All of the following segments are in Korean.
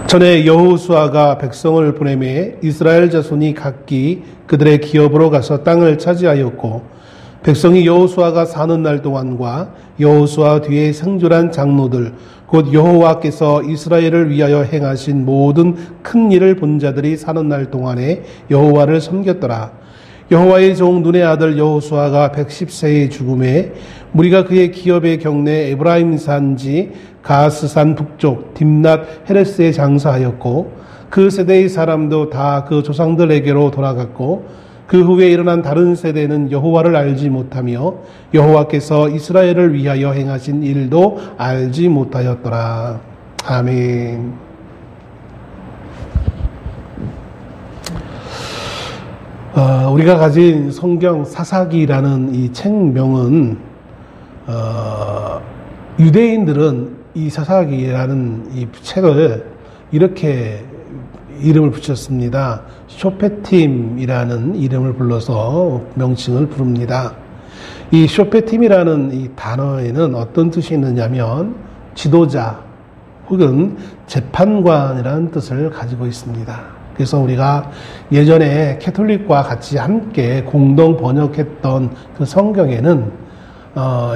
전에 여호수아가 백성을 보내매 이스라엘 자손이 각기 그들의 기업으로 가서 땅을 차지하였고 백성이 여호수아가 사는 날 동안과 여호수아 뒤에 생존한 장로들 곧 여호와께서 이스라엘을 위하여 행하신 모든 큰 일을 본 자들이 사는 날 동안에 여호와를 섬겼더라. 여호와의 종 눈의 아들 여호수아가 110세의 죽음에 무리가 그의 기업의 경내 에브라임 산지 가스산 북쪽 딥낫 헤레스에 장사하였고 그 세대의 사람도 다 그 조상들에게로 돌아갔고 그 후에 일어난 다른 세대는 여호와를 알지 못하며 여호와께서 이스라엘을 위하여 행하신 일도 알지 못하였더라. 아멘. 우리가 가진 성경 사사기라는 이 책명은 유대인들은 이 사사기라는 이 책을 이렇게 이름을 붙였습니다. 쇼페팀이라는 이름을 불러서 명칭을 부릅니다. 이 쇼페팀이라는 이 단어에는 어떤 뜻이 있느냐면 지도자 혹은 재판관이라는 뜻을 가지고 있습니다. 그래서 우리가 예전에 캐톨릭과 같이 함께 공동 번역했던 그 성경에는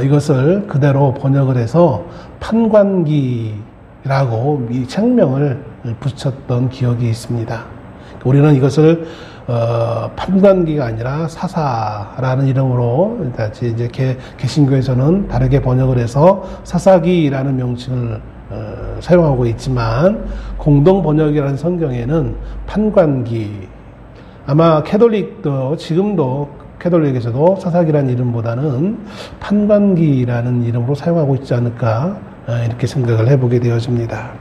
이것을 그대로 번역을 해서 판관기라고 이 책명을 붙였던 기억이 있습니다. 우리는 이것을 판관기가 아니라 사사라는 이름으로 이제 개신교에서는 다르게 번역을 해서 사사기라는 명칭을 사용하고 있지만 공동 번역이라는 성경에는 판관기, 아마 캐톨릭도 지금도 캐톨릭에서도 사사기라는 이름보다는 판관기라는 이름으로 사용하고 있지 않을까 이렇게 생각을 해보게 되어집니다.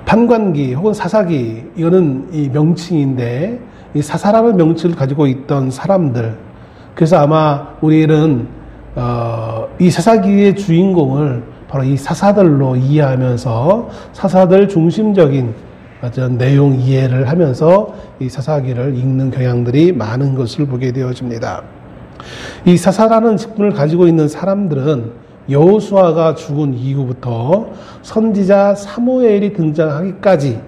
판관기 혹은 사사기 이거는 이 명칭인데 이 사사라는 명칭을 가지고 있던 사람들, 그래서 아마 우리는 이 사사기의 주인공을 바로 이 사사들로 이해하면서 사사들 중심적인 어떤 내용 이해를 하면서 이 사사기를 읽는 경향들이 많은 것을 보게 되어집니다. 이 사사라는 직분을 가지고 있는 사람들은 여호수아가 죽은 이후부터 선지자 사무엘이 등장하기까지,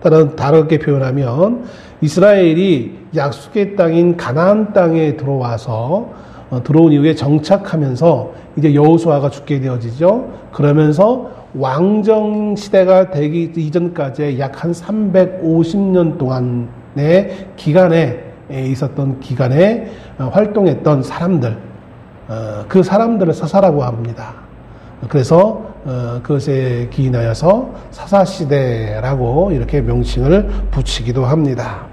따른 다르게 표현하면 이스라엘이 약속의 땅인 가나안 땅에 들어온 이후에 정착하면서 이제 여호수아가 죽게 되어지죠. 그러면서 왕정 시대가 되기 이전까지 약 한 350년 동안의 기간에 있었던 기간에 활동했던 사람들, 그 사람들을 사사라고 합니다. 그래서 그것에 기인하여서 사사시대라고 이렇게 명칭을 붙이기도 합니다.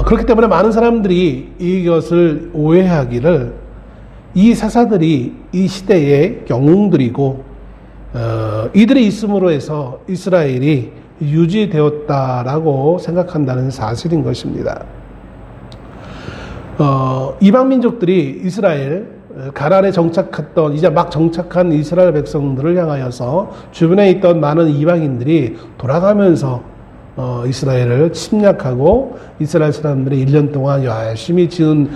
그렇기 때문에 많은 사람들이 이것을 오해하기를 이 사사들이 이 시대의 영웅들이고 이들이 있음으로 해서 이스라엘이 유지되었다라고 생각한다는 사실인 것입니다. 이방 민족들이 이스라엘 가나안에 정착했던, 이제 막 정착한 이스라엘 백성들을 향하여서 주변에 있던 많은 이방인들이 돌아가면서 이스라엘을 침략하고 이스라엘 사람들이 1년 동안 열심히 지은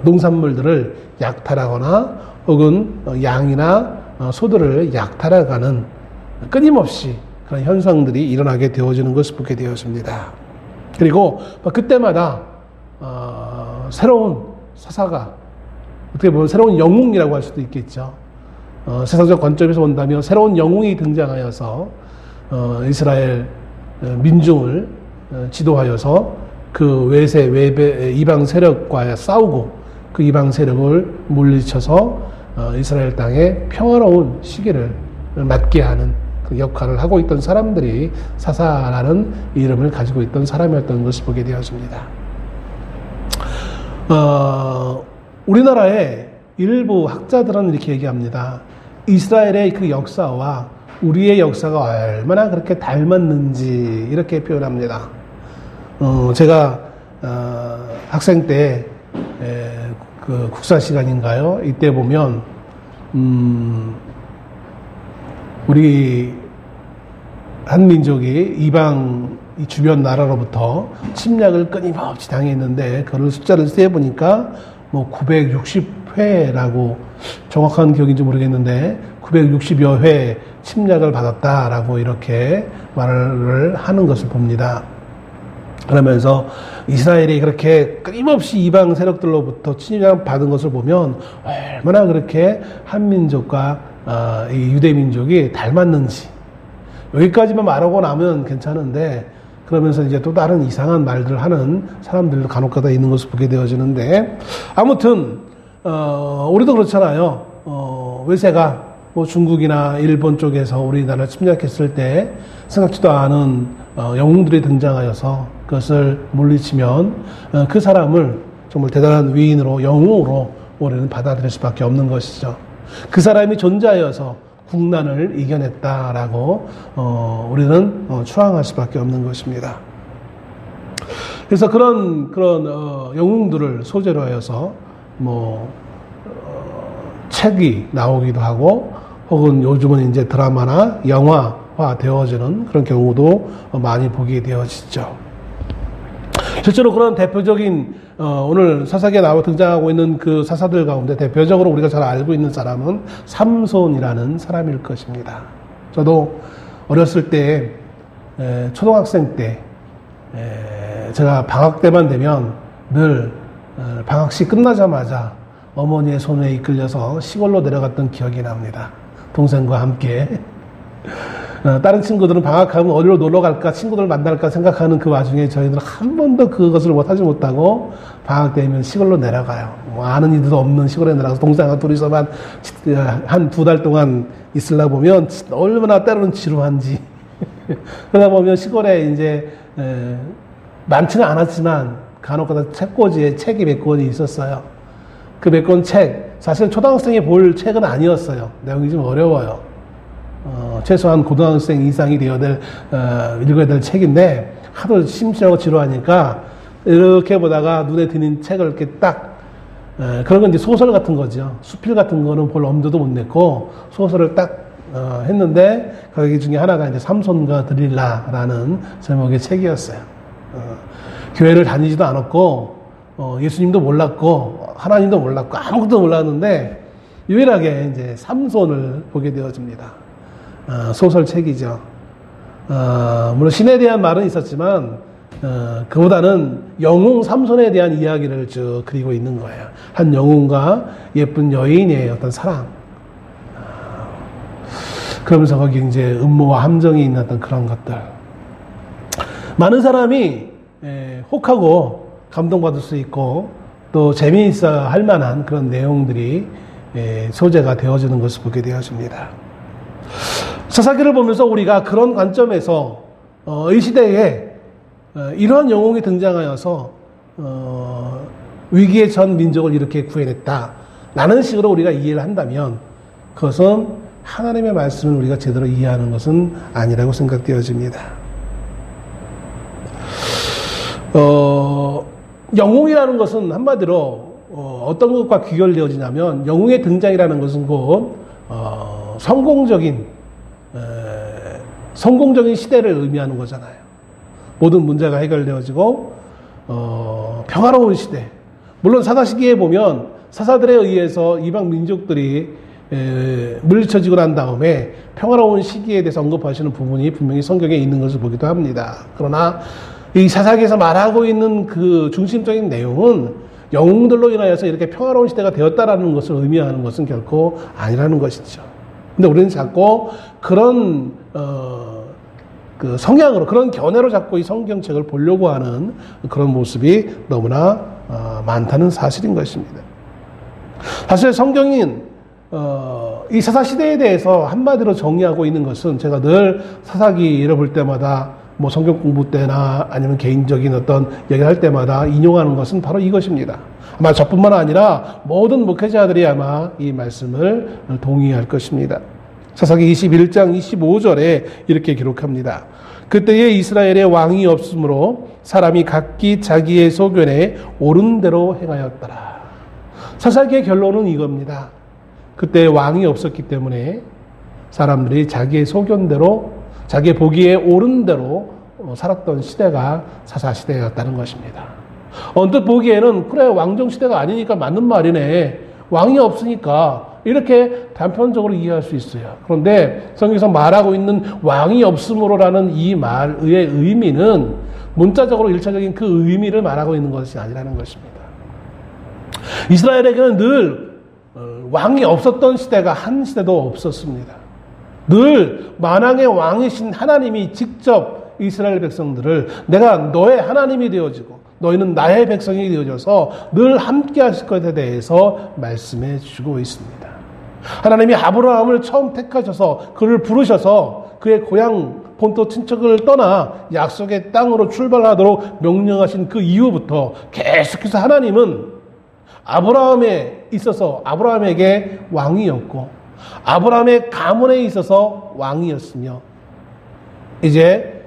농산물들을 약탈하거나 혹은 양이나 소들을 약탈해가는 끊임없이 그런 현상들이 일어나게 되어지는 것을 보게 되었습니다. 그리고 그때마다 새로운 사사가, 어떻게 보면 새로운 영웅이라고 할 수도 있겠죠. 세상적 관점에서 본다면 새로운 영웅이 등장하여서 이스라엘 민중을 지도하여서 그 외세, 이방 세력과 싸우고 그 이방 세력을 물리쳐서 이스라엘 땅에 평화로운 시기를 맞게 하는 그 역할을 하고 있던 사람들이 사사라는 이름을 가지고 있던 사람이었던 것을 보게 되었습니다. 우리나라의 일부 학자들은 이렇게 얘기합니다. 이스라엘의 그 역사와 우리의 역사가 얼마나 그렇게 닮았는지 이렇게 표현합니다. 제가 학생 때 그 국사 시간인가요? 이때 보면 우리 한민족이 이방 주변 나라로부터 침략을 끊임없이 당했는데 그걸 숫자를 세보니까 뭐 960 960회라고 정확한 기억인지 모르겠는데 960여 회 침략을 받았다라고 이렇게 말을 하는 것을 봅니다. 그러면서 이스라엘이 그렇게 끊임없이 이방 세력들로부터 침략받은 것을 보면 얼마나 그렇게 한민족과 이 유대민족이 닮았는지, 여기까지만 말하고 나면 괜찮은데 그러면서 이제 또 다른 이상한 말들을 하는 사람들도 간혹가다 있는 것을 보게 되어지는데, 아무튼 우리도 그렇잖아요. 외세가 뭐 중국이나 일본 쪽에서 우리나라를 침략했을 때 생각지도 않은 영웅들이 등장하여서 그것을 물리치면 그 사람을 정말 대단한 위인으로, 영웅으로 우리는 받아들일 수밖에 없는 것이죠. 그 사람이 존재하여서 국난을 이겨냈다라고 우리는 추앙할 수밖에 없는 것입니다. 그래서 그런 영웅들을 소재로 하여서 책이 나오기도 하고, 혹은 요즘은 이제 드라마나 영화화 되어지는 그런 경우도 많이 보게 되어지죠. 실제로 그런 대표적인 오늘 사사기에 나와 등장하고 있는 그 사사들 가운데 대표적으로 우리가 잘 알고 있는 사람은 삼손이라는 사람일 것입니다. 저도 어렸을 때 초등학생 때 제가 방학 때만 되면 늘 방학식 끝나자마자 어머니의 손에 이끌려서 시골로 내려갔던 기억이 납니다. 동생과 함께. 다른 친구들은 방학하면 어디로 놀러 갈까, 친구들 만날까 생각하는 그 와중에 저희들은 한 번도 그것을 하지 못하고 방학 때면 시골로 내려가요. 아는 이들도 없는 시골에 내려가서 동생과 둘이서만 한 2달 동안 있으려 보면 얼마나 때로는 지루한지. 그러다 보면 시골에 이제 많지는 않았지만 간혹가다 책꽂이에 책이 몇 권이 있었어요. 그 몇 권 책, 사실 초등학생이 볼 책은 아니었어요. 내용이 좀 어려워요. 최소한 고등학생 이상이 읽어야 될 책인데 하도 심심하고 지루하니까 이렇게 보다가 눈에 드는 책을 이렇게 딱 그런 건 이제 소설 같은 거죠. 수필 같은 거는 볼 엄두도 못 냈고 소설을 딱 했는데 거기 중에 하나가 이제 삼손과 드릴라라는 제목의 책이었어요. 교회를 다니지도 않았고 예수님도 몰랐고 하나님도 몰랐고 아무것도 몰랐는데 유일하게 이제 삼손을 보게 되어집니다. 소설책이죠. 물론 신에 대한 말은 있었지만 그보다는 영웅 삼손에 대한 이야기를 쭉 그리고 있는 거예요. 한 영웅과 예쁜 여인의 어떤 사랑. 그러면서 거기 이제 음모와 함정이 있는 어떤 그런 것들. 많은 사람이 혹하고 감동받을 수 있고 또 재미있어 할 만한 그런 내용들이 소재가 되어지는 것을 보게 되어집니다. 사사기를 보면서 우리가 그런 관점에서 이 시대에 이러한 영웅이 등장하여서 위기의 전 민족을 이렇게 구해냈다 라는 식으로 우리가 이해를 한다면 그것은 하나님의 말씀을 우리가 제대로 이해하는 것은 아니라고 생각되어집니다. 영웅이라는 것은 한마디로 어떤 것과 귀결되어지냐면 영웅의 등장이라는 것은 곧 성공적인 시대를 의미하는 거잖아요. 모든 문제가 해결되어지고 평화로운 시대. 물론 사사 시기에 보면 사사들에 의해서 이방 민족들이 물리쳐지고 난 다음에 평화로운 시기에 대해서 언급하시는 부분이 분명히 성경에 있는 것을 보기도 합니다. 그러나 이 사사기에서 말하고 있는 그 중심적인 내용은 영웅들로 인하여서 이렇게 평화로운 시대가 되었다라는 것을 의미하는 것은 결코 아니라는 것이죠. 근데 우리는 자꾸 그런 그 성향으로, 그런 견해로 자꾸 이 성경책을 보려고 하는 그런 모습이 너무나 많다는 사실인 것입니다. 사실 성경인 이 사사 시대에 대해서 한마디로 정의하고 있는 것은 제가 늘 사사기를 볼 때마다 뭐 성경 공부 때나 아니면 개인적인 어떤 얘기를 할 때마다 인용하는 것은 바로 이것입니다. 아마 저뿐만 아니라 모든 목회자들이 아마 이 말씀을 동의할 것입니다. 사사기 21장 25절에 이렇게 기록합니다. 그때에 이스라엘에 왕이 없으므로 사람이 각기 자기의 소견에 옳은 대로 행하였더라. 사사기의 결론은 이겁니다. 그때 왕이 없었기 때문에 사람들이 자기의 소견대로 자기 보기에 옳은 대로 살았던 시대가 사사시대였다는 것입니다. 언뜻 보기에는 그래 왕정시대가 아니니까 맞는 말이네. 왕이 없으니까 이렇게 단편적으로 이해할 수 있어요. 그런데 성경에서 말하고 있는 왕이 없음으로라는 이 말의 의미는 문자적으로 일차적인 그 의미를 말하고 있는 것이 아니라는 것입니다. 이스라엘에게는 늘 왕이 없었던 시대가 한 시대도 없었습니다. 늘 만왕의 왕이신 하나님이 직접 이스라엘 백성들을 내가 너의 하나님이 되어지고 너희는 나의 백성이 되어져서 늘 함께 하실 것에 대해서 말씀해 주고 있습니다. 하나님이 아브라함을 처음 택하셔서 그를 부르셔서 그의 고향 본토 친척을 떠나 약속의 땅으로 출발하도록 명령하신 그 이후부터 계속해서 하나님은 아브라함에 있어서 아브라함에게 왕이었고 아브라함의 가문에 있어서 왕이었으며 이제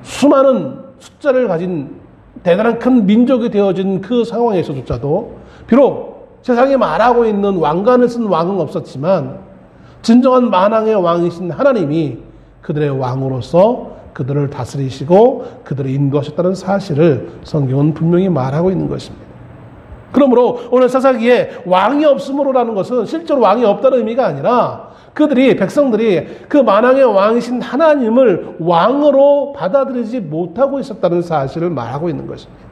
수많은 숫자를 가진 대단한 큰 민족이 되어진 그 상황에서조차도 비록 세상에 말하고 있는 왕관을 쓴 왕은 없었지만 진정한 만왕의 왕이신 하나님이 그들의 왕으로서 그들을 다스리시고 그들을 인도하셨다는 사실을 성경은 분명히 말하고 있는 것입니다. 그러므로 오늘 사사기에 왕이 없음으로라는 것은 실제로 왕이 없다는 의미가 아니라 그들이 백성들이 그 만왕의 왕이신 하나님을 왕으로 받아들이지 못하고 있었다는 사실을 말하고 있는 것입니다.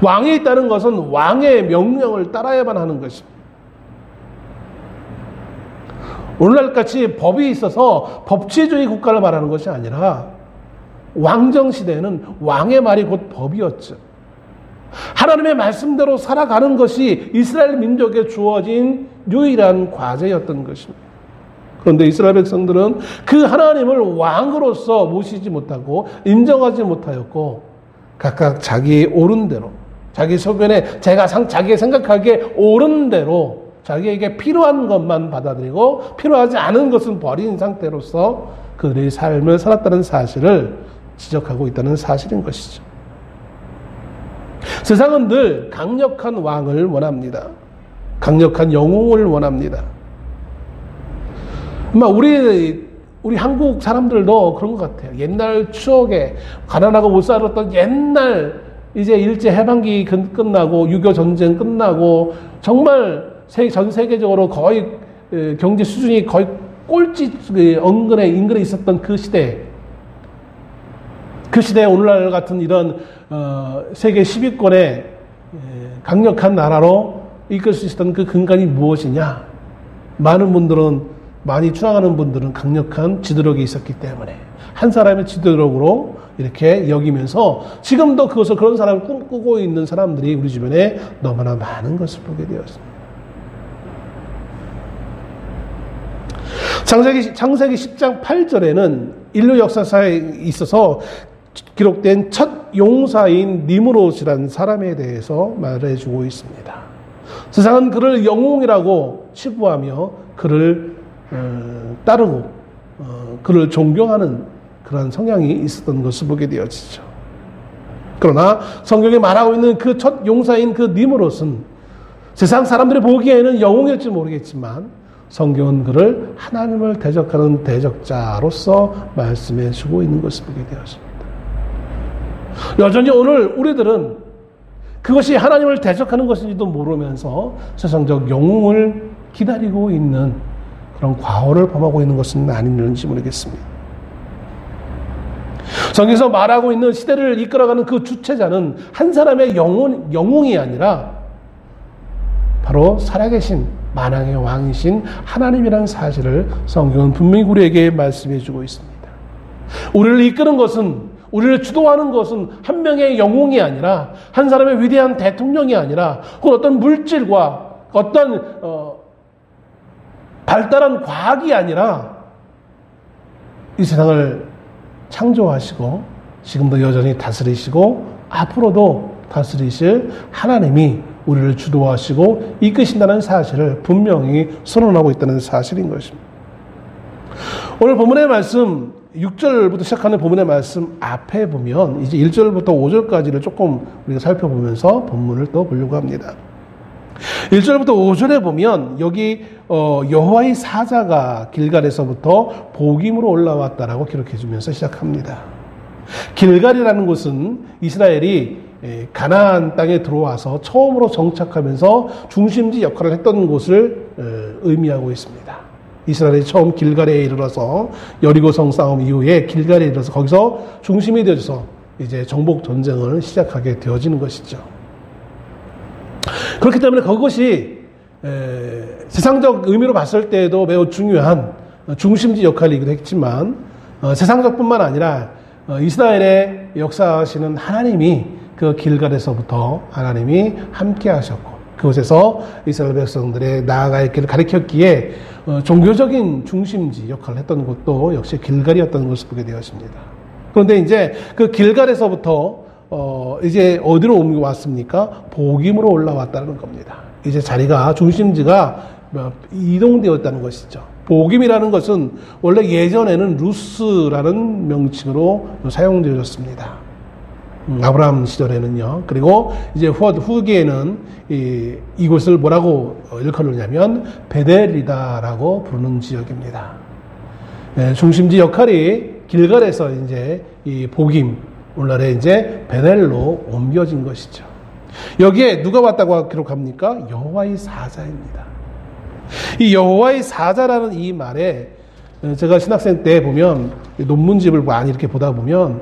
왕이 있다는 것은 왕의 명령을 따라야만 하는 것입니다. 오늘날같이 법이 있어서 법치주의 국가를 말하는 것이 아니라 왕정시대에는 왕의 말이 곧 법이었죠. 하나님의 말씀대로 살아가는 것이 이스라엘 민족에 주어진 유일한 과제였던 것입니다. 그런데 이스라엘 백성들은 그 하나님을 왕으로서 모시지 못하고 인정하지 못하였고 각각 자기 옳은 대로 자기 소변에 자기가 생각하기에 옳은 대로 자기에게 필요한 것만 받아들이고 필요하지 않은 것은 버린 상태로서 그들의 삶을 살았다는 사실을 지적하고 있다는 사실인 것이죠. 세상은 늘 강력한 왕을 원합니다. 강력한 영웅을 원합니다. 아마 우리 한국 사람들도 그런 것 같아요. 옛날 추억에 가난하고 못 살았던 옛날 이제 일제 해방기 끝나고 6.25 전쟁 끝나고 정말 전 세계적으로 거의 경제 수준이 거의 꼴찌 인근에 있었던 그 시대에 오늘날 같은 이런 세계 10위권의 강력한 나라로 이끌 수 있었던 그 근간이 무엇이냐? 많이 추앙하는 분들은 강력한 지도력이 있었기 때문에 한 사람의 지도력으로 이렇게 여기면서 지금도 그런 사람을 꿈꾸고 있는 사람들이 우리 주변에 너무나 많은 것을 보게 되었습니다. 창세기 10장 8절에는 인류 역사사에 있어서 기록된 첫 용사인 니므롯이라는 사람에 대해서 말해주고 있습니다. 세상은 그를 영웅이라고 치부하며 그를 따르고 그를 존경하는 그런 성향이 있었던 것을 보게 되어지죠. 그러나 성경에 말하고 있는 그 첫 용사인 그 니므롯은 세상 사람들이 보기에는 영웅일지 모르겠지만 성경은 그를 하나님을 대적하는 대적자로서 말씀해 주고 있는 것을 보게 되었습니다. 여전히 오늘 우리들은 그것이 하나님을 대적하는 것인지도 모르면서 세상적 영웅을 기다리고 있는 그런 과오를 범하고 있는 것은 아닌지 모르겠습니다. 성경에서 말하고 있는 시대를 이끌어가는 그 주체자는 한 사람의 영웅이 아니라 바로 살아계신 만왕의 왕이신 하나님이라는 사실을 성경은 분명히 우리에게 말씀해 주고 있습니다. 우리를 이끄는 것은 우리를 주도하는 것은 한 명의 영웅이 아니라 한 사람의 위대한 대통령이 아니라 혹은 어떤 물질과 어떤 발달한 과학이 아니라 이 세상을 창조하시고 지금도 여전히 다스리시고 앞으로도 다스리실 하나님이 우리를 주도하시고 이끄신다는 사실을 분명히 선언하고 있다는 사실인 것입니다. 오늘 본문의 말씀 6절부터 시작하는 본문의 말씀 앞에 보면 이제 1절부터 5절까지를 조금 우리가 살펴보면서 본문을 또 보려고 합니다. 1절부터 5절에 보면 여기 여호와의 사자가 길갈에서부터 복임으로 올라왔다라고 기록해 주면서 시작합니다. 길갈이라는 곳은 이스라엘이 가나안 땅에 들어와서 처음으로 정착하면서 중심지 역할을 했던 곳을 의미하고 있습니다. 이스라엘이 처음 길갈에 이르러서 여리고성 싸움 이후에 길갈에 이르러서 거기서 중심이 되어서 이제 정복 전쟁을 시작하게 되어지는 것이죠. 그렇기 때문에 그것이 세상적 의미로 봤을 때에도 매우 중요한 중심지 역할이기도 했지만 세상적뿐만 아니라 이스라엘의 역사하시는 하나님이 그 길갈에서부터 하나님이 함께 하셨고 그곳에서 이스라엘 백성들의 나아갈 길을 가리켰기에 종교적인 중심지 역할을 했던 곳도 역시 길갈이었던 것을 보게 되었습니다. 그런데 이제 그 길갈에서부터 이제 어디로 옮겨왔습니까? 복임으로 올라왔다는 겁니다. 이제 자리가 중심지가 이동되었다는 것이죠. 복임이라는 것은 원래 예전에는 루스라는 명칭으로 사용되었습니다. 아브라함 시절에는요. 그리고 이제 후기에는 이곳을 뭐라고 일컬으냐면 베델이다라고 부르는 지역입니다. 중심지 역할이 길갈에서 이제 이 복임 오늘날에 이제 베델로 옮겨진 것이죠. 여기에 누가 왔다고 기록합니까? 여호와의 사자입니다. 이 여호와의 사자라는 이 말에 제가 신학생 때 보면 논문집을 많이 이렇게 보다 보면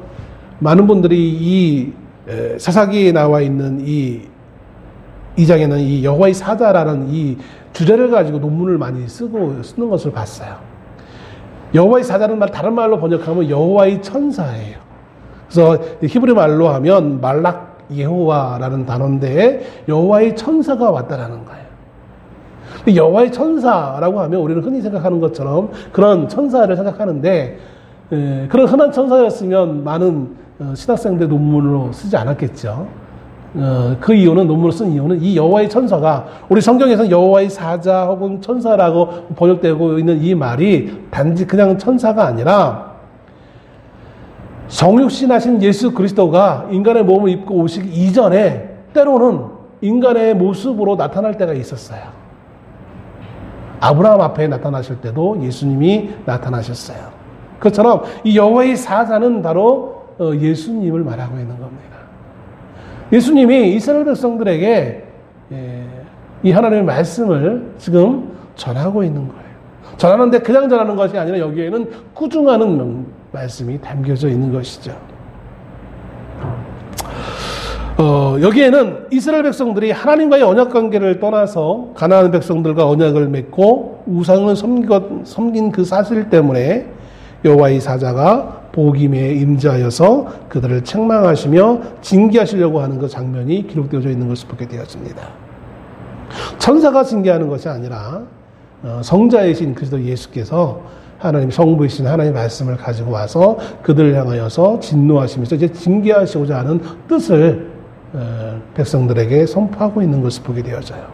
많은 분들이 이 사사기에 나와 있는 이 장에는 이 여호와의 사자라는 이 주제를 가지고 논문을 많이 쓰는 것을 봤어요. 여호와의 사자는 다른 말로 번역하면 여호와의 천사예요. 그래서 히브리 말로 하면 말락 예호와라는 단어인데 여호와의 천사가 왔다라는 거예요. 여호와의 천사라고 하면 우리는 흔히 생각하는 것처럼 그런 천사를 생각하는데 그런 흔한 천사였으면 많은 신학생들 논문으로 쓰지 않았겠죠. 그 이유는 논문을 쓴 이유는 이 여호와의 천사가 우리 성경에서는 여호와의 사자 혹은 천사라고 번역되고 있는 이 말이 단지 그냥 천사가 아니라 성육신하신 예수 그리스도가 인간의 몸을 입고 오시기 이전에 때로는 인간의 모습으로 나타날 때가 있었어요. 아브라함 앞에 나타나실 때도 예수님이 나타나셨어요. 그것처럼 이 여호와의 사자는 바로 예수님을 말하고 있는 겁니다. 예수님이 이스라엘 백성들에게 이 하나님의 말씀을 지금 전하고 있는 거예요. 전하는데 그냥 전하는 것이 아니라 여기에는 꾸중하는 말씀이 담겨져 있는 것이죠. 여기에는 이스라엘 백성들이 하나님과의 언약 관계를 떠나서 가나안 백성들과 언약을 맺고 우상을 섬긴 그 사실 때문에 여호와의 사자가 복임에 임자하여서 그들을 책망하시며 징계하시려고 하는 그 장면이 기록되어져 있는 것을 보게 되었습니다. 천사가 징계하는 것이 아니라 성자이신 그리스도 예수께서 하나님 성부이신 하나님의 말씀을 가지고 와서 그들을 향하여서 진노하시면서 이제 징계하시고자 하는 뜻을 백성들에게 선포하고 있는 것을 보게 되어져요.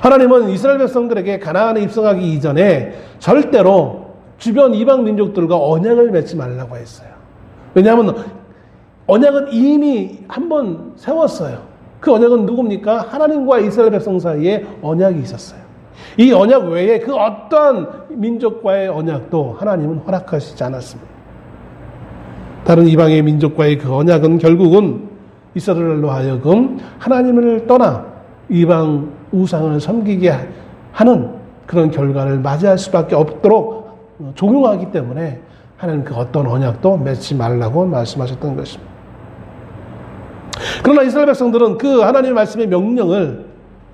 하나님은 이스라엘 백성들에게 가나안에 입성하기 이전에 절대로 주변 이방 민족들과 언약을 맺지 말라고 했어요. 왜냐하면 언약은 이미 한번 세웠어요. 그 언약은 누굽니까? 하나님과 이스라엘 백성 사이에 언약이 있었어요. 이 언약 외에 그 어떠한 민족과의 언약도 하나님은 허락하시지 않았습니다. 다른 이방의 민족과의 그 언약은 결국은 이스라엘로 하여금 하나님을 떠나 이방 우상을 섬기게 하는 그런 결과를 맞이할 수밖에 없도록 종용하기 때문에 하나님 그 어떤 언약도 맺지 말라고 말씀하셨던 것입니다. 그러나 이스라엘 백성들은 그 하나님의 말씀의 명령을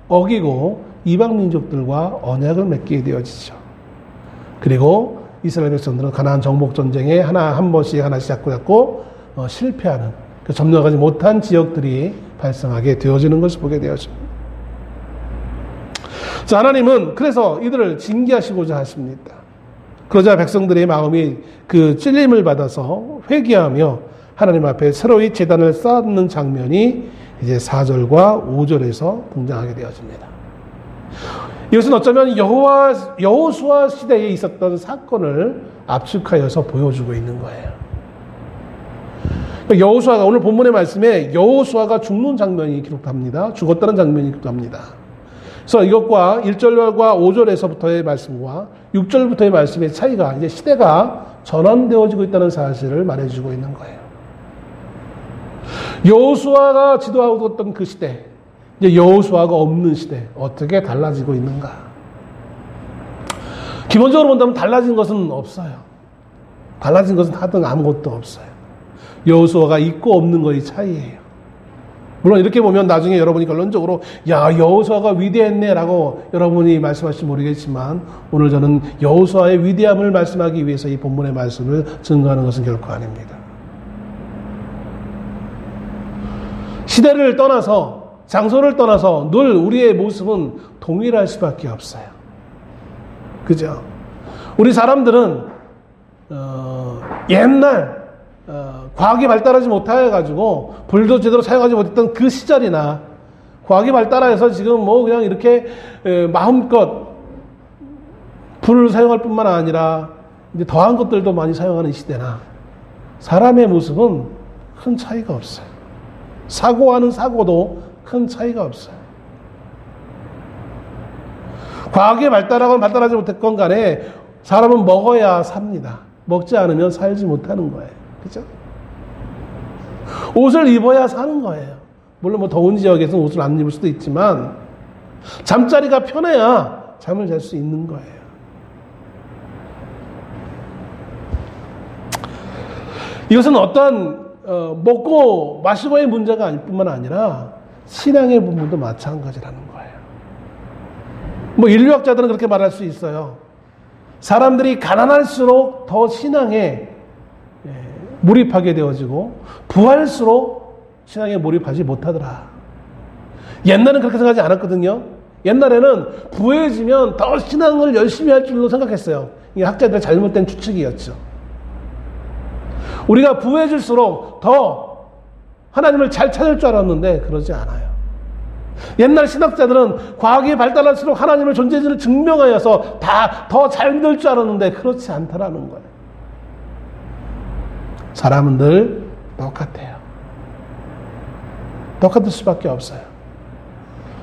어기고 이방 민족들과 언약을 맺게 되어지죠. 그리고 이스라엘 백성들은 가나안 정복 전쟁에 한 번씩 하나씩 잡고 실패하는 그 점령하지 못한 지역들이 발생하게 되어지는 것을 보게 되어집니다. 자, 하나님은 그래서 이들을 징계하시고자 하십니다. 그러자 백성들의 마음이 그 찔림을 받아서 회개하며 하나님 앞에 새로이 제단을 쌓는 장면이 이제 4절과 5절에서 등장하게 되어집니다. 이것은 어쩌면 여호수아 시대에 있었던 사건을 압축하여서 보여주고 있는 거예요. 여호수아가 오늘 본문의 말씀에 여호수아가 죽는 장면이 기록됩니다. 죽었다는 장면이 기록됩니다. 그래서 이것과 1절과 5절에서부터의 말씀과 6절부터의 말씀의 차이가 이제 시대가 전환되어지고 있다는 사실을 말해주고 있는 거예요. 여호수아가 지도하고 있던 그 시대, 이제 여호수아가 없는 시대, 어떻게 달라지고 있는가? 기본적으로 본다면 달라진 것은 없어요. 달라진 것은 하등 아무것도 없어요. 여호수아가 있고 없는 것의 차이예요. 물론 이렇게 보면 나중에 여러분이 결론적으로 야, 여호수아가 위대했네 라고 여러분이 말씀하실지 모르겠지만, 오늘 저는 여호수아의 위대함을 말씀하기 위해서 이 본문의 말씀을 증거하는 것은 결코 아닙니다. 시대를 떠나서, 장소를 떠나서 늘 우리의 모습은 동일할 수밖에 없어요. 그죠? 우리 사람들은 옛날 과학이 발달하지 못해가지고 불도 제대로 사용하지 못했던 그 시절이나, 과학이 발달해서 지금 뭐 그냥 이렇게 마음껏 불을 사용할 뿐만 아니라 이제 더한 것들도 많이 사용하는 시대나, 사람의 모습은 큰 차이가 없어요. 사고하는 사고도 큰 차이가 없어요. 과학이 발달하건 발달하지 못했건 간에 사람은 먹어야 삽니다. 먹지 않으면 살지 못하는 거예요. 그죠? 옷을 입어야 사는 거예요. 물론 뭐 더운 지역에서는 옷을 안 입을 수도 있지만, 잠자리가 편해야 잠을 잘 수 있는 거예요. 이것은 어떠한 먹고 마시고의 문제가 아닐 뿐만 아니라 신앙의 부분도 마찬가지라는 거예요. 뭐 인류학자들은 그렇게 말할 수 있어요. 사람들이 가난할수록 더 신앙에 몰입하게 되어지고, 부할수록 신앙에 몰입하지 못하더라. 옛날에는 그렇게 생각하지 않았거든요. 옛날에는 부해지면 더 신앙을 열심히 할 줄로 생각했어요. 이게 학자들의 잘못된 추측이었죠. 우리가 부해질수록 더 하나님을 잘 찾을 줄 알았는데 그러지 않아요. 옛날 신학자들은 과학이 발달할수록 하나님의 존재를 증명하여서 다 더 잘 믿을 줄 알았는데 그렇지 않다라는 거예요. 사람은 늘 똑같아요. 똑같을 수밖에 없어요.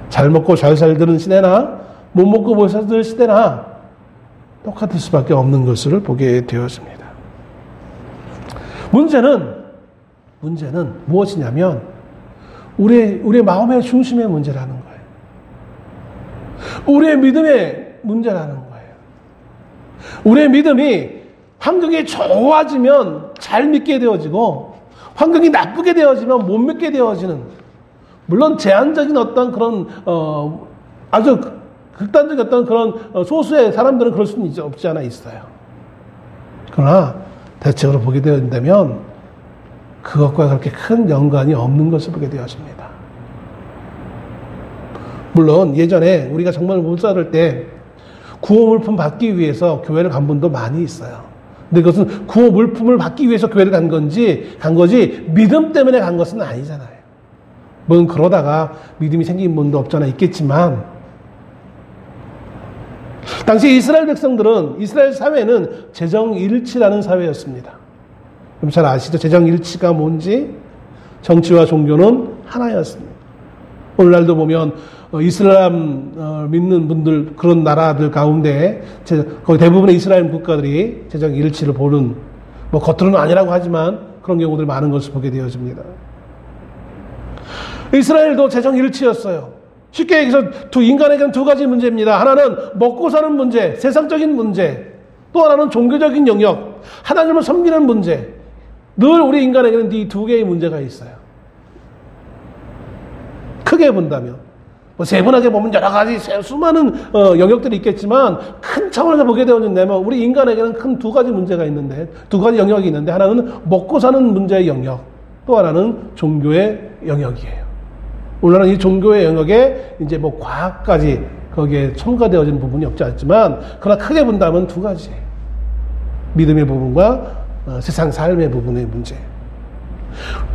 잘 먹고 잘 살던 시대나 못 먹고 못 살던 시대나 똑같을 수밖에 없는 것을 보게 되었습니다. 문제는 무엇이냐면 우리의 마음의 중심의 문제라는 거예요. 우리의 믿음의 문제라는 거예요. 우리의 믿음이 환경이 좋아지면 잘 믿게 되어지고, 환경이 나쁘게 되어지면 못 믿게 되어지는, 물론 제한적인 어떤 그런 아주 극단적인 어떤 그런 소수의 사람들은 그럴 수는 없지 않아 있어요. 그러나 대체적으로 보게 된다면 그것과 그렇게 큰 연관이 없는 것을 보게 되었습니다. 물론 예전에 우리가 정말 못 살을 때 구호 물품 받기 위해서 교회를 간 분도 많이 있어요. 근데 그것은 구호 물품을 받기 위해서 교회를 간 거지 믿음 때문에 간 것은 아니잖아요. 물론 그러다가 믿음이 생긴 분도 없잖아 있겠지만, 당시 이스라엘 백성들은, 이스라엘 사회는 재정일치라는 사회였습니다. 그럼 잘 아시죠? 재정일치가 뭔지? 정치와 종교는 하나였습니다. 오늘날도 보면 이슬람 믿는 분들, 그런 나라들 가운데 거의 대부분의 이스라엘 국가들이 재정일치를 보는, 뭐 겉으로는 아니라고 하지만 그런 경우들 많은 것을 보게 되어집니다. 이스라엘도 재정일치였어요. 쉽게 얘기해서 인간에게는 두 가지 문제입니다. 하나는 먹고 사는 문제, 세상적인 문제. 또 하나는 종교적인 영역, 하나님을 섬기는 문제. 늘 우리 인간에게는 이 두 개의 문제가 있어요. 크게 본다면. 뭐 세분하게 보면 여러 가지 수많은 영역들이 있겠지만, 큰 차원에서 보게 되어진다면 우리 인간에게는 큰 두 가지 문제가 있는데, 두 가지 영역이 있는데, 하나는 먹고 사는 문제의 영역, 또 하나는 종교의 영역이에요. 물론 이 종교의 영역에 이제 뭐 과학까지 거기에 첨가되어진 부분이 없지 않지만, 그러나 크게 본다면 두 가지예요. 믿음의 부분과 세상 삶의 부분의 문제.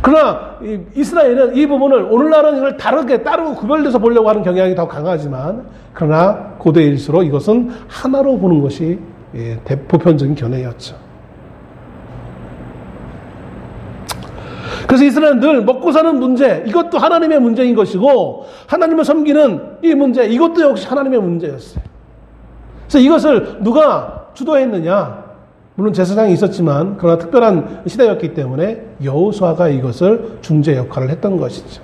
그러나 이스라엘은 이 부분을, 오늘날은 이걸 다르게 따로 구별돼서 보려고 하는 경향이 더 강하지만, 그러나 고대일수록 이것은 하나로 보는 것이 보편적인 견해였죠. 그래서 이스라엘은 늘 먹고 사는 문제, 이것도 하나님의 문제인 것이고, 하나님을 섬기는 이 문제, 이것도 역시 하나님의 문제였어요. 그래서 이것을 누가 주도했느냐? 물론 제사장이 있었지만 그러나 특별한 시대였기 때문에 여호수아가 이것을 중재 역할을 했던 것이죠.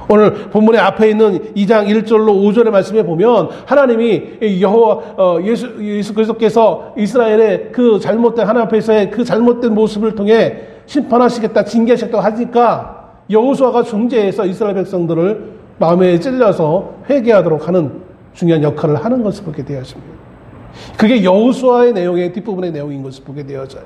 오늘 본문의 앞에 있는 2장 1절로 5절의 말씀에 보면 하나님이 예수 그리스도께서 이스라엘의 그 잘못된 하나님 앞에서의 그 잘못된 모습을 통해 심판하시겠다, 징계하시겠다고 하니까 여호수아가 중재해서 이스라엘 백성들을 마음에 찔려서 회개하도록 하는 중요한 역할을 하는 것을 보게 되었습니다. 그게 여호수아의 내용의 뒷부분의 내용인 것을 보게 되어져요.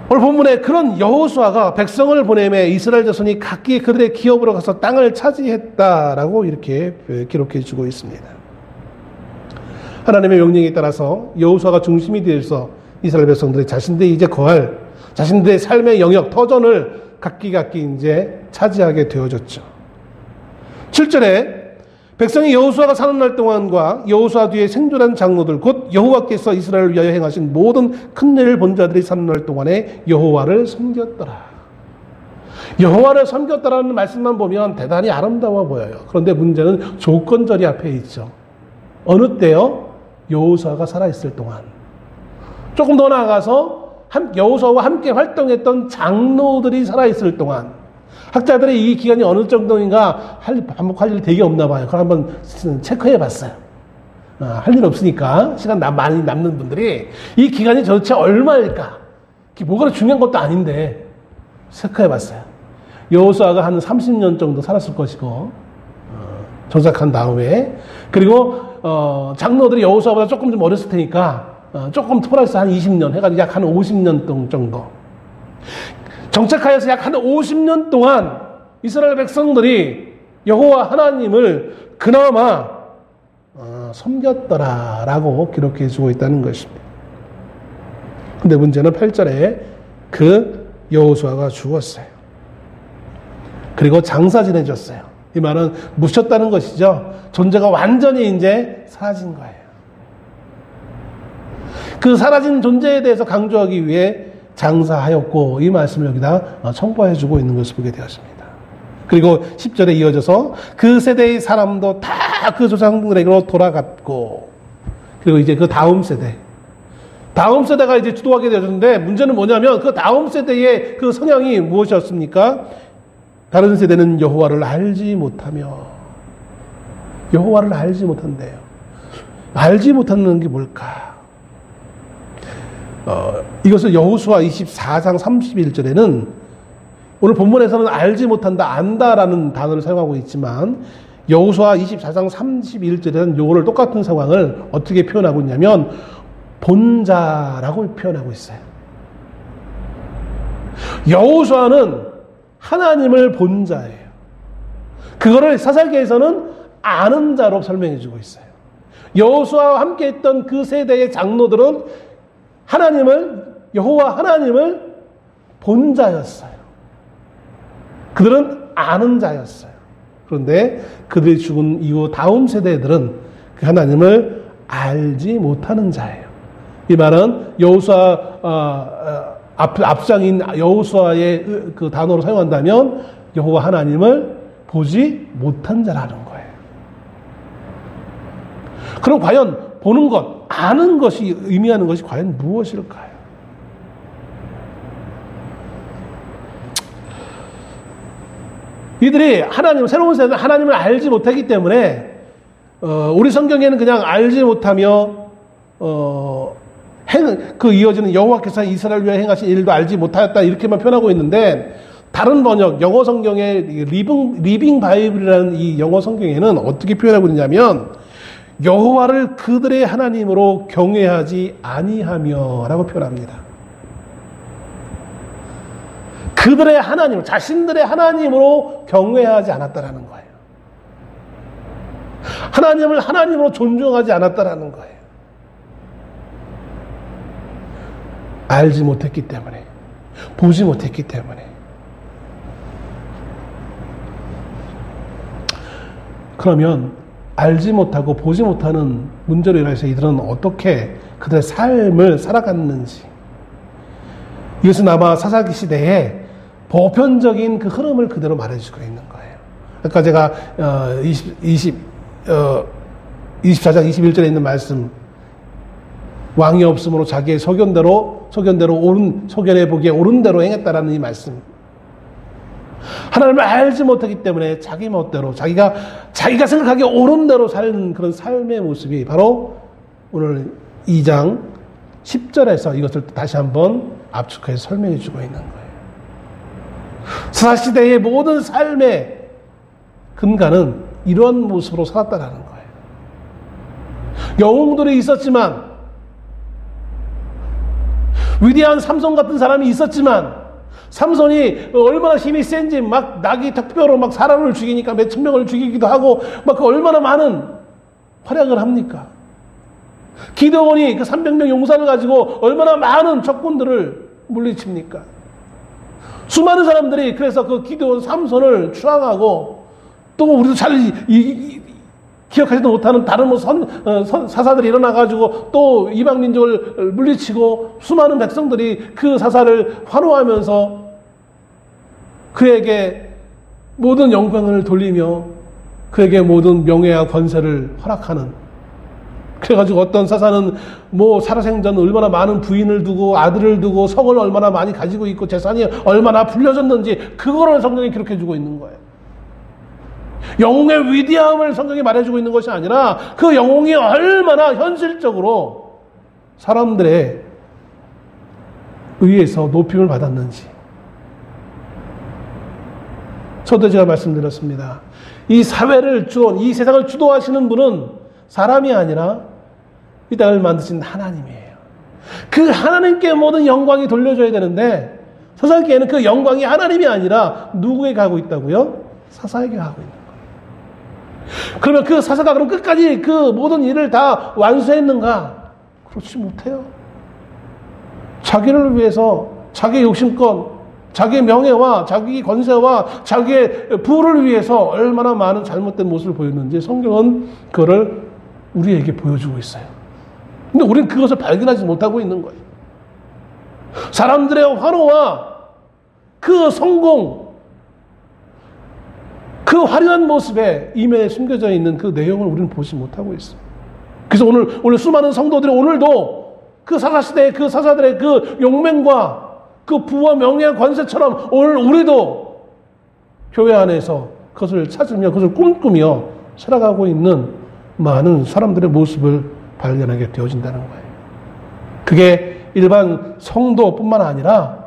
오늘 본문에 그런 여호수아가 백성을 보내매 이스라엘 자손이 각기 그들의 기업으로 가서 땅을 차지했다라고 이렇게 기록해 주고 있습니다. 하나님의 명령에 따라서 여호수아가 중심이 되어서 이스라엘 백성들이 자신들이 이제 거할 자신들의 삶의 영역, 터전을 각기 이제 차지하게 되어졌죠. 7절에 백성이 여호수아가 사는 날 동안과 여호수아 뒤에 생존한 장로들 곧 여호와께서 이스라엘을 위하여 행하신 모든 큰 일을 본 자들이 사는 날 동안에 여호와를 섬겼더라. 여호와를 섬겼다라는 말씀만 보면 대단히 아름다워 보여요. 그런데 문제는 조건절이 앞에 있죠. 어느 때요? 여호수아가 살아있을 동안. 조금 더 나아가서 여호수아와 함께 활동했던 장로들이 살아있을 동안. 학자들이 이 기간이 어느 정도인가 반복할 일 되게 없나 봐요. 그걸 한번 체크해 봤어요. 할 일 없으니까 시간 많이 남는 분들이 이 기간이 도대체 얼마일까? 뭐가 중요한 것도 아닌데 체크해 봤어요. 여호수아가 한 30년 정도 살았을 것이고 정착한 다음에 그리고 장로들이 여호수아보다 조금 좀 어렸을 테니까 조금 플러스 한 20년 해가지고 약 한 50년 정도 정착하여서 약 한 50년 동안 이스라엘 백성들이 여호와 하나님을 그나마 섬겼더라라고 기록해 주고 있다는 것입니다. 근데 문제는 8절에 그 여호수아가 죽었어요. 그리고 장사 지내졌어요. 이 말은 묻혔다는 것이죠. 존재가 완전히 이제 사라진 거예요. 그 사라진 존재에 대해서 강조하기 위해 장사하였고 이 말씀을 여기다 첨부해 주고 있는 것을 보게 되었습니다. 그리고 10절에 이어져서 그 세대의 사람도 다 그 조상들에게로 돌아갔고 그리고 이제 그 다음 세대가 이제 주도하게 되었는데 문제는 뭐냐면 그 다음 세대의 그 성향이 무엇이었습니까? 다른 세대는 여호와를 알지 못하며 여호와를 알지 못한대요. 알지 못하는 게 뭘까? 이것을 여호수아 24장 31절에는 오늘 본문에서는 알지 못한다, 안다라는 단어를 사용하고 있지만 여호수아 24장 31절에는 요거를 똑같은 상황을 어떻게 표현하고 있냐면 본자라고 표현하고 있어요. 여호수아는 하나님을 본 자예요. 그거를 사사기에서는 아는 자로 설명해 주고 있어요. 여호수아와 함께 했던 그 세대의 장로들은 여호와 하나님을 본 자였어요. 그들은 아는 자였어요. 그런데 그들이 죽은 이후 다음 세대들은 그 하나님을 알지 못하는 자예요. 이 말은 여호수아 앞장인 여호수아의 그 단어로 사용한다면 여호와 하나님을 보지 못한 자라는 거예요. 그럼 과연 보는 것, 아는 것이 의미하는 것이 과연 무엇일까요? 이들이 새로운 세대는 하나님을 알지 못하기 때문에 우리 성경에는 그냥 알지 못하며 이어지는 여호와께서 이스라엘 위에 행하신 일도 알지 못하였다 이렇게만 표현하고 있는데 다른 번역 영어 성경의 리빙 바이블이라는 이 영어 성경에는 어떻게 표현하고 있냐면 여호와를 그들의 하나님으로 경외하지 아니하며라고 표현합니다. 그들의 하나님, 자신들의 하나님으로 경외하지 않았다라는 거예요. 하나님을 하나님으로 존중하지 않았다라는 거예요. 알지 못했기 때문에, 보지 못했기 때문에. 그러면 알지 못하고 보지 못하는 문제로 인해서 이들은 어떻게 그들의 삶을 살아갔는지, 이것은 아마 사사기 시대에 보편적인 그 흐름을 그대로 말해주고 있는 거예요. 아까 제가 24장 21절에 있는 말씀, 왕이 없으므로 자기의 소견대로 소견해 보기에 옳은 대로 행했다라는 이 말씀. 하나님을 알지 못하기 때문에 자기 멋대로 자기가 생각하기에 옳은 대로 사는 그런 삶의 모습이 바로 오늘 2장 10절에서 이것을 다시 한번 압축해서 설명해 주고 있는 거예요. 사사시대의 모든 삶의 근간은 이러한 모습으로 살았다라는 거예요. 영웅들이 있었지만, 위대한 삼손 같은 사람이 있었지만, 삼손이 얼마나 힘이 센지 막 낙이 턱뼈로 막 사람을 죽이니까 몇천 명을 죽이기도 하고 막 그 얼마나 많은 활약을 합니까? 기드온이 그 300명 용사를 가지고 얼마나 많은 적군들을 물리칩니까? 수많은 사람들이 그래서 그 기드온 삼손을 추앙하고, 또 우리도 잘 기억하지도 못하는 다른 사사들이 일어나가지고 또 이방 민족을 물리치고 수많은 백성들이 그 사사를 환호하면서 그에게 모든 영광을 돌리며 그에게 모든 명예와 권세를 허락하는, 그래가지고 어떤 사사는 뭐 살아생전 얼마나 많은 부인을 두고 아들을 두고 성을 얼마나 많이 가지고 있고 재산이 얼마나 불려졌는지 그거를 성경에 기록해주고 있는 거예요. 영웅의 위대함을 성경이 말해주고 있는 것이 아니라 그 영웅이 얼마나 현실적으로 사람들의 의해서 높임을 받았는지. 저도 제가 말씀드렸습니다. 이 사회를 이 세상을 주도하시는 분은 사람이 아니라 이 땅을 만드신 하나님이에요. 그 하나님께 모든 영광이 돌려줘야 되는데 사사기에는 그 영광이 하나님이 아니라 누구에게 가고 있다고요? 사사에게 가고 있는 거예요. 그러면 그 사사가 그럼 끝까지 그 모든 일을 다 완수했는가? 그렇지 못해요. 자기를 위해서 자기의 욕심권, 자기의 명예와 자기의 권세와 자기의 부를 위해서 얼마나 많은 잘못된 모습을 보였는지 성경은 그거를 우리에게 보여주고 있어요. 근데 우리는 그것을 발견하지 못하고 있는 거예요. 사람들의 환호와 그 성공, 그 화려한 모습에 이면에 숨겨져 있는 그 내용을 우리는 보지 못하고 있어요. 그래서 오늘 수많은 성도들이 오늘도 그 사사시대의 그 사사들의 그 용맹과 그 부와 명예와 권세처럼 오늘 우리도 교회 안에서 그것을 찾으며 그것을 꿈꾸며 살아가고 있는 많은 사람들의 모습을 발견하게 되어진다는 거예요. 그게 일반 성도뿐만 아니라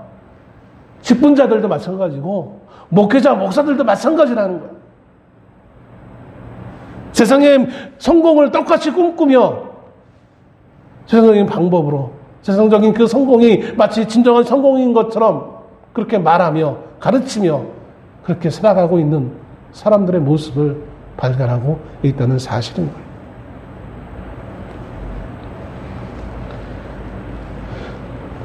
직분자들도 마찬가지고 목회자, 목사들도 마찬가지라는 거예요. 세상의 성공을 똑같이 꿈꾸며 세상적인 방법으로 세상적인 그 성공이 마치 진정한 성공인 것처럼 그렇게 말하며 가르치며 그렇게 살아가고 있는 사람들의 모습을 발견하고 있다는 사실인 거예요.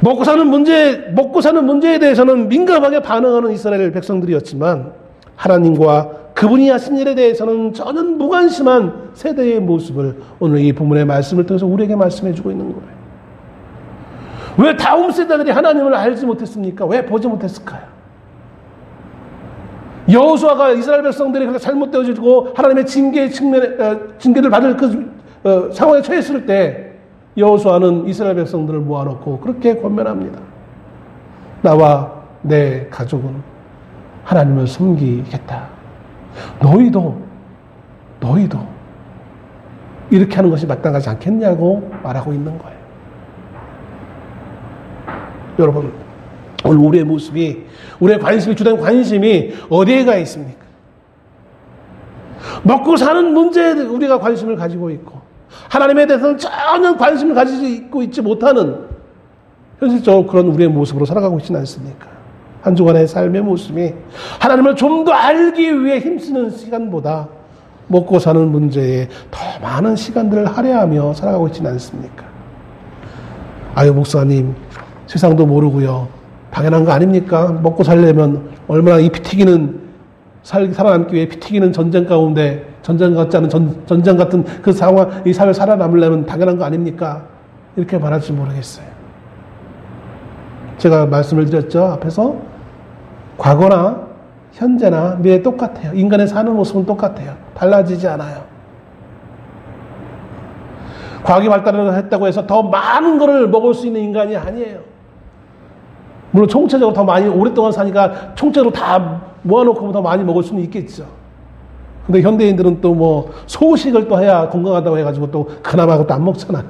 먹고 사는 문제에 대해서는 민감하게 반응하는 이스라엘 백성들이었지만 하나님과 그분이 하신 일에 대해서는 전혀 무관심한 세대의 모습을 오늘 이 본문의 말씀을 통해서 우리에게 말씀해 주고 있는 거예요. 왜 다음 세대들이 하나님을 알지 못했습니까? 왜 보지 못했을까요? 여호수아가 이스라엘 백성들이 그렇게 잘못되어지고 하나님의 징계를 받을 그 상황에 처했을 때 여호수아는 이스라엘 백성들을 모아놓고 그렇게 권면합니다. 나와 내 가족은 하나님을 섬기겠다. 너희도 이렇게 하는 것이 마땅하지 않겠냐고 말하고 있는 거예요. 여러분, 오늘 우리의 모습이, 우리의 관심이, 주된 관심이 어디에 가 있습니까? 먹고 사는 문제에 우리가 관심을 가지고 있고 하나님에 대해서는 전혀 관심을 가지고 있지 못하는 현실적으로 그런 우리의 모습으로 살아가고 있지는 않습니까? 한 주간의 삶의 모습이 하나님을 좀 더 알기 위해 힘쓰는 시간보다 먹고 사는 문제에 더 많은 시간들을 할애하며 살아가고 있지는 않습니까? 아유, 목사님, 세상도 모르고요. 당연한 거 아닙니까? 먹고 살려면 얼마나 이 피 튀기는 살아남기 위해 피 튀기는 전쟁 가운데 전쟁 같은 그 상황, 이 사회 살아남으려면 당연한 거 아닙니까? 이렇게 말할지 모르겠어요. 제가 말씀을 드렸죠. 앞에서 과거나 현재나 미래 똑같아요. 인간의 사는 모습은 똑같아요. 달라지지 않아요. 과학이 발달을 했다고 해서 더 많은 것을 먹을 수 있는 인간이 아니에요. 물론 총체적으로 더 많이 오랫동안 사니까 총체로 다 모아놓고 더 많이 먹을 수는 있겠죠. 근데 현대인들은 또 뭐 소식을 또 해야 건강하다고 해가지고 또 그나마 그것도 안 먹잖아요.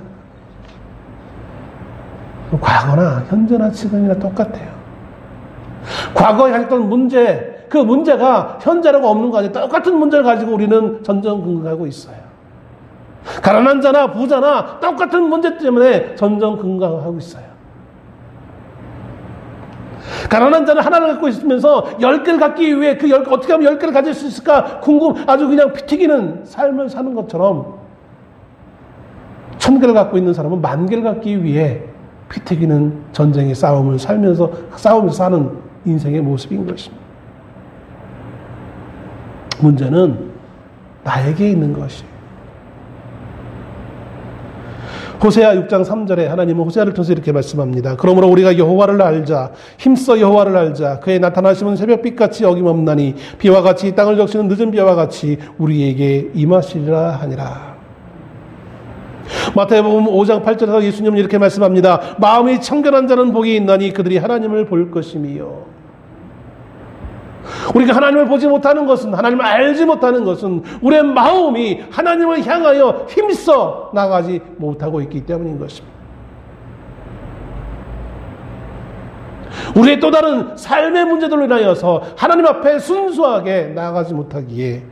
과거나 현재나 지금이나 똑같아요. 과거에 가졌던 문제, 그 문제가 현재라고 없는 거 아니에요. 똑같은 문제를 가지고 우리는 전전긍긍하고 있어요. 가난한 자나 부자나 똑같은 문제 때문에 전전긍긍하고 있어요. 가난한 자는 하나를 갖고 있으면서 10개를 갖기 위해 그 어떻게 하면 10개를 가질 수 있을까 아주 그냥 피 튀기는 삶을 사는 것처럼 1000개를 갖고 있는 사람은 10,000개를 갖기 위해 피 튀기는 전쟁의 싸움을 살면서 사는 인생의 모습인 것입니다. 문제는 나에게 있는 것이에요. 호세아 6장 3절에 하나님은 호세아를 통해서 이렇게 말씀합니다. 그러므로 우리가 여호와를 알자. 힘써 여호와를 알자. 그의 나타나심은 새벽빛같이 어김없나니 비와 같이 땅을 적시는 늦은 비와 같이 우리에게 임하시리라 하니라. 마태복음 5장 8절에서 예수님은 이렇게 말씀합니다. 마음이 청결한 자는 복이 있나니 그들이 하나님을 볼 것임이요. 우리가 하나님을 보지 못하는 것은, 하나님을 알지 못하는 것은 우리의 마음이 하나님을 향하여 힘써 나가지 못하고 있기 때문인 것입니다. 우리의 또 다른 삶의 문제들로 인하여서 하나님 앞에 순수하게 나아가지 못하기에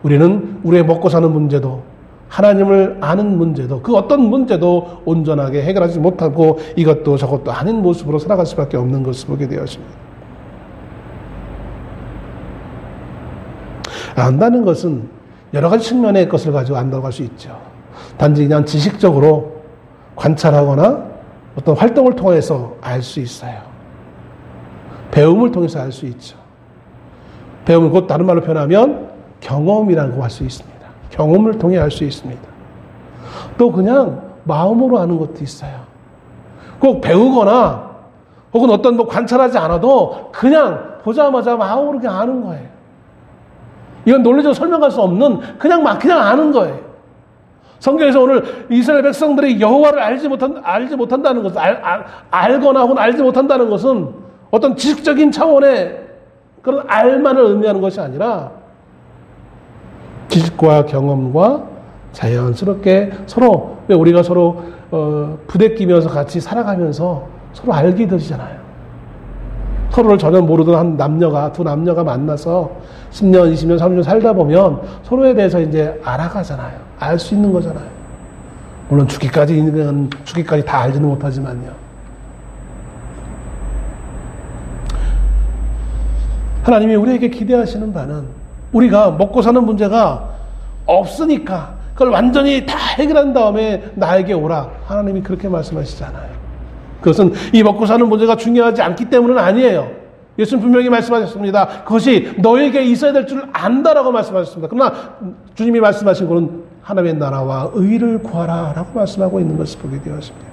우리는 우리의 먹고 사는 문제도, 하나님을 아는 문제도, 그 어떤 문제도 온전하게 해결하지 못하고 이것도 저것도 아닌 모습으로 살아갈 수밖에 없는 것을 보게 되었습니다. 안다는 것은 여러 가지 측면의 것을 가지고 안다고 할 수 있죠. 단지 그냥 지식적으로 관찰하거나 어떤 활동을 통해서 알 수 있어요. 배움을 통해서 알 수 있죠. 배움을 곧 다른 말로 표현하면 경험이라고 할 수 있습니다. 경험을 통해 알 수 있습니다. 또 그냥 마음으로 아는 것도 있어요. 꼭 배우거나 혹은 어떤 관찰하지 않아도 그냥 보자마자 마음으로 그냥 아는 거예요. 이건 논리적으로 설명할 수 없는 그냥 아는 거예요. 성경에서 오늘 이스라엘 백성들이 여호와를 알지 못한다는 것은 알거나 혹은 알지 못한다는 것은 어떤 지식적인 차원의 그런 알만을 의미하는 것이 아니라 지식과 경험과 자연스럽게 서로, 우리가 서로 부대끼면서 같이 살아가면서 서로 알게 되잖아요. 서로를 전혀 모르던 두 남녀가 만나서 10년, 20년, 30년 살다 보면 서로에 대해서 이제 알아가잖아요. 알 수 있는 거잖아요. 물론 죽기까지 다 알지는 못하지만요. 하나님이 우리에게 기대하시는 바는 우리가 먹고 사는 문제가 없으니까 그걸 완전히 다 해결한 다음에 나에게 오라. 하나님이 그렇게 말씀하시잖아요. 그것은 이 먹고 사는 문제가 중요하지 않기 때문은 아니에요. 예수님 분명히 말씀하셨습니다. 그것이 너에게 있어야 될 줄 안다라고 말씀하셨습니다. 그러나 주님이 말씀하신 것은 하나님의 나라와 의를 구하라 라고 말씀하고 있는 것을 보게 되었습니다.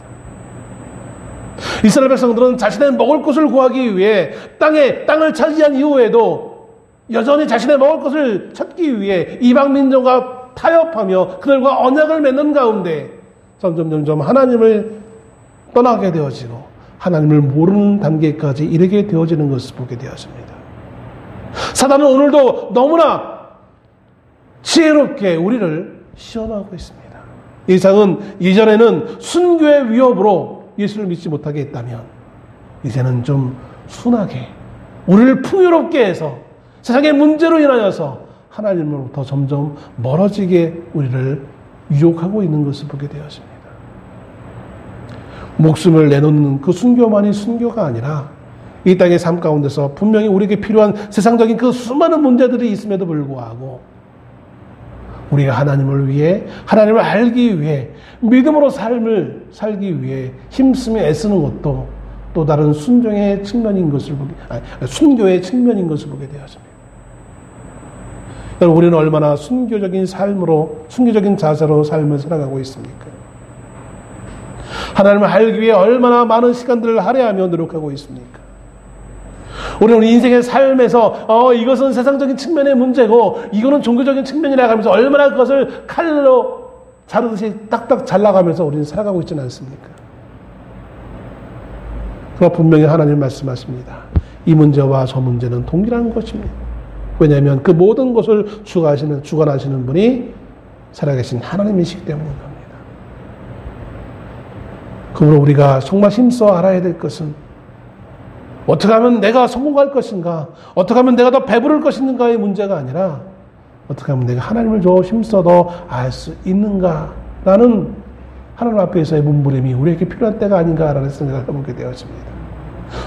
이스라엘 백성들은 자신의 먹을 것을 구하기 위해 땅을 차지한 이후에도 여전히 자신의 먹을 것을 찾기 위해 이방 민족과 타협하며 그들과 언약을 맺는 가운데 점점 하나님을 떠나게 되어지고 하나님을 모르는 단계까지 이르게 되어지는 것을 보게 되었습니다. 사단은 오늘도 너무나 지혜롭게 우리를 시험하고 있습니다. 이전에는 순교의 위협으로 예수를 믿지 못하게 했다면 이제는 좀 순하게 우리를 풍요롭게 해서 세상의 문제로 인하여서 하나님으로부터 점점 멀어지게 우리를 유혹하고 있는 것을 보게 되었습니다. 목숨을 내놓는 그 순교만이 순교가 아니라 이 땅의 삶 가운데서 분명히 우리에게 필요한 세상적인 그 수많은 문제들이 있음에도 불구하고 우리가 하나님을 위해, 하나님을 알기 위해, 믿음으로 삶을 살기 위해 힘쓰며 애쓰는 것도 또 다른 순교의 측면인 것을 보게 되었습니다. 여러분, 우리는 얼마나 순교적인 자세로 삶을 살아가고 있습니까? 하나님을 알기 위해 얼마나 많은 시간들을 할애하며 노력하고 있습니까? 우리는 우리 인생의 삶에서 이것은 세상적인 측면의 문제고 이거는 종교적인 측면이라 하면서 얼마나 그것을 칼로 자르듯이 딱딱 잘라가면서 우리는 살아가고 있지는 않습니까? 그러나 분명히 하나님 말씀하십니다. 이 문제와 저 문제는 동일한 것입니다. 왜냐하면 그 모든 것을 주관하시는 분이 살아계신 하나님이시기 때문인 겁니다. 그러므로 우리가 정말 힘써 알아야 될 것은 어떻게 하면 내가 성공할 것인가, 어떻게 하면 내가 더 배부를 것인가의 문제가 아니라 어떻게 하면 내가 하나님을 더 힘써 더 알 수 있는가라는 하나님 앞에서의 몸부림이 우리에게 필요한 때가 아닌가라는 생각을 해보게 되었습니다.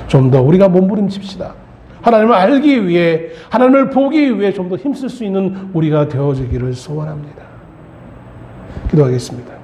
좀 더 우리가 몸부림칩시다. 하나님을 알기 위해, 하나님을 보기 위해 좀 더 힘쓸 수 있는 우리가 되어지기를 소원합니다. 기도하겠습니다.